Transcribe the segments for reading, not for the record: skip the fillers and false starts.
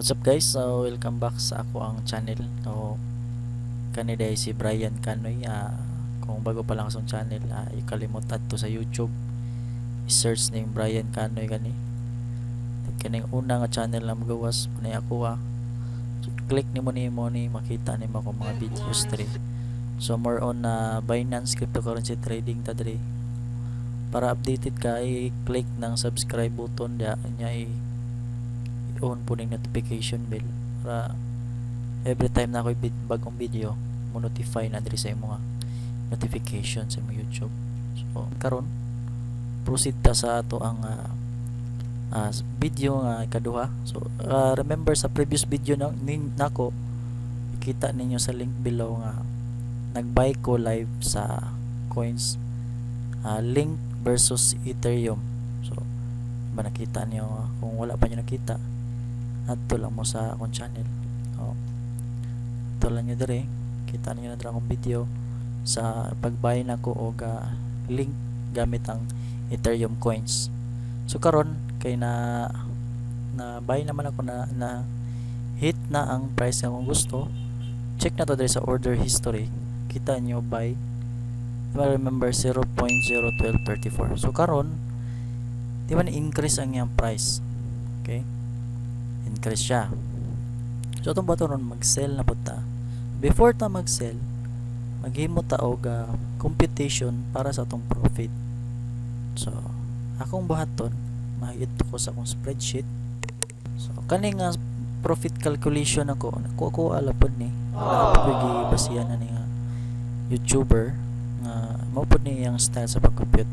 What's up guys? So welcome back sa ako ang channel. So kaniday si Brian Canoy. Kung bago pa lang sa channel, ikalimot adto sa YouTube. I-search ning Brian Canoy kani. Kaning una nga channel na magawas manay ako So, click nimo ni makita nimo ako mga videos diri. So more on Binance cryptocurrency trading ta diri. Para updated ka, i-click ng subscribe button nya on po ng notification bell para every time na ako bagong video mo notify na diri sa mga notification sa mga YouTube. So karon proceed ta sa ato ang video nga ikaduha. So remember sa previous video nako kita ninyo sa link below nga nag-buy ko live sa coins Link versus Ethereum. So ba nakita niyo? Kung wala pa niyo nakita, adto lang mo sa akong channel. Adto lang nyo dire, kita niyo na dira akong video sa pag-buy nako og link gamit ang Ethereum coins. So karon kay na buy naman ako na hit na ang price nga akong gusto. Check na to dire sa order history. Kita niyo buy, remember 0.01234. So karon di man increase ang iyang price. Okay? Increase siya. So itong bato ron mag-sell na punta. Before ta mag-sell, maghimo ta og computation para sa atong profit. So akong buhaton, mahito ko sa akong spreadsheet. So kani nga profit calculation ako alapod ni. Ako gibasihan na ni nga YouTuber nga mao pud ni yang style sa pag-compute.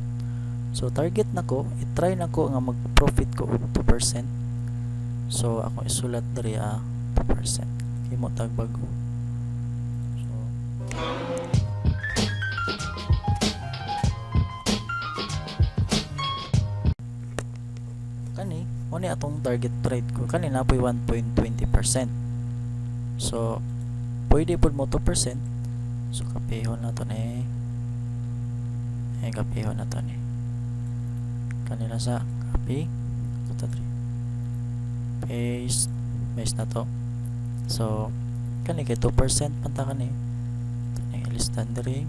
So target nako, i-try nako nga mag-profit ko og 2%. So ako isulat diri 2%. Himo tag bago. So kani mo ni atong target trade ko kani na poy 1.20%. So pwede pud mo 2%. So kapihon na to ni. Kapihon na to ni. Kanila sa copy. Ito paste na to. So kani kay 2% panta kani ito na ilistan diri.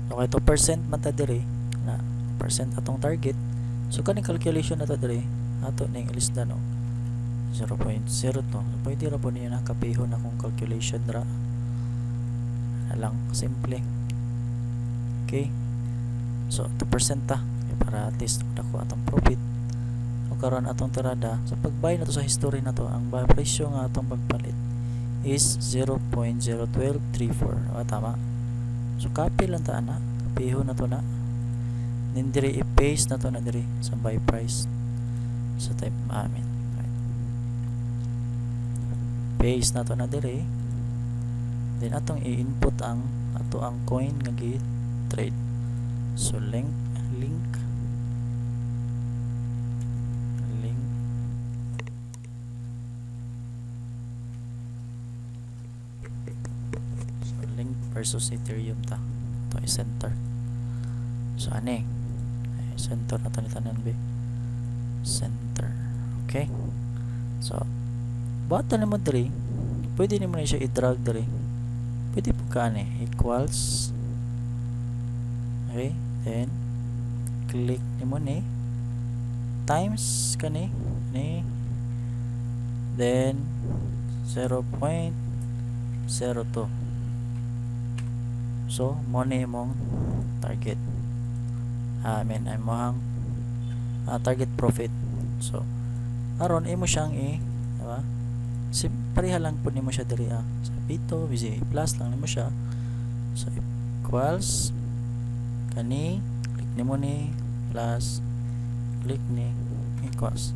Okay, 2% manta diri na percent atong target. So kani calculation na to diri ato ning ilistan no 0.02. So pwede ra po niya nakapihon akong calculation dra na lang simple. Okay, so 2% ta para at least dako atong profit. O karon atong tirada sa pag-buy na to sa history na to, ang presyo nga atong pagpalit is 0.01234. Tama. So copy lang ta ana, kapihon na to na. Then diri i-paste na to na diri sa buy price. So type amin. Right. Paste na to na diri. Then atong i-input ang coin nga gi-trade. So link versus Ethereum ta. Ito ay center. So ani center na to ni tanan be. Center. Okay. So bata na mo diri. Pwede nimo na siya i-drag diri. Pwede po ka equals. Okay. Then click nimo ni times kani ni then 0.02. So mo ni mong target I'm mohang target profit. So aron imo siyang diba? Pareha lang po nimo siya diri sa pito bisi plus lang nimo siya. So equals kani click nimo ni plus click ni equals.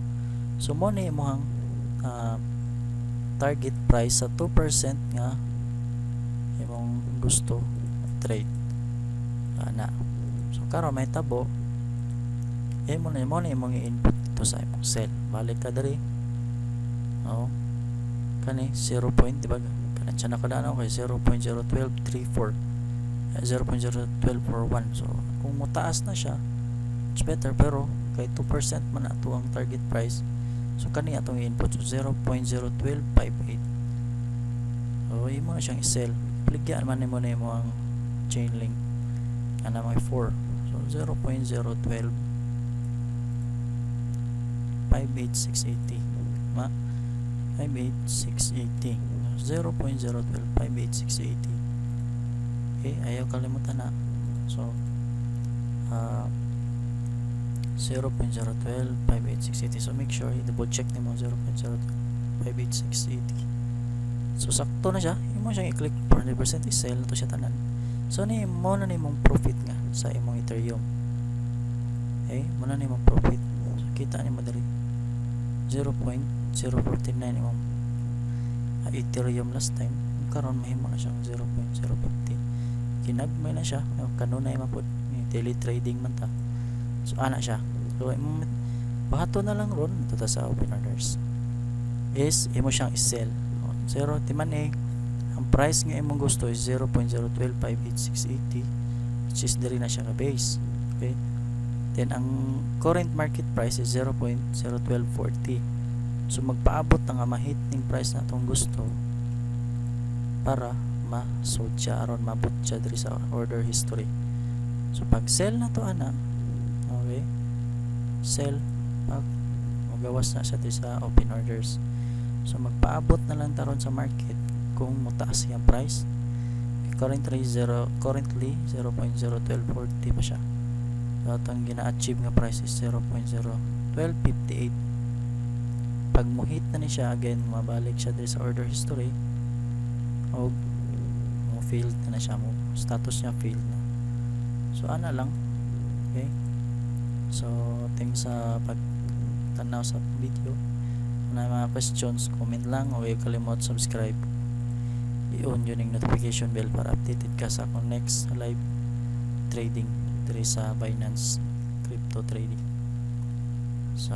So mo ni mohang target price sa 2% nga imong gusto trade ana. So karon may tabo mo na imong i-input ito sa imong sell. Balik ka diri kani 0. Diba kanan siya nakadaan ako kay 0.01234 0.01241. So kung mutaas na siya it's better, pero kay 2% man ato ang target price, So kani atong i-input, so 0.01258. So imo na siyang i-sell, pligyan man nimo na imo ang chain link ana may 4. So 0.012 58680 ma 58680 0.012 58680. Okay, ayaw kalimutan na. So 0.012 58680. So make sure i-double check nimo 0.012 58680. So sakto na siya, imo siyang i-click 400% i-sell na to siya tanan. So ni mo na nimong profit nga sa imong Ethereum. Okay, mo na nimong profit. So kita nimo diri 0.049 imong Ethereum last time. Karon mahimo na siyang 0.050. Kinagmay na siya, kanunay man pud, daily trading man ta. So ana siya. So bahato na lang ron tuta sa open orders is imo siyang i-sell. Zero timan ang price nga imong gusto is 0.0125860, which is diri na siya ka base. Okay, then ang current market price is 0.01240. so magpaabot na nga ma-hit ning price na itong gusto para ma-sold siya aron mabot siya diri sa order history. So pag sell na to ana, okay, sell, pag magawas na siya diri sa open orders. So magpaabot na lang taron sa market kung mutaas yung price. Currently 0.01240 pa siya. So atong gina-achieve nga price is 0.01258. Pag mo-hit na ni siya again, mabalik siya diri sa order history o mo failed na siya, mo status niya failed na. So ana lang. Okay, so thanks sa pagtanaw sa video. Kung may mga questions, comment lang, o huwag kalimot subscribe, i-on yun yung notification bell para updated ka sa akong next live trading diri sa Binance crypto trading. So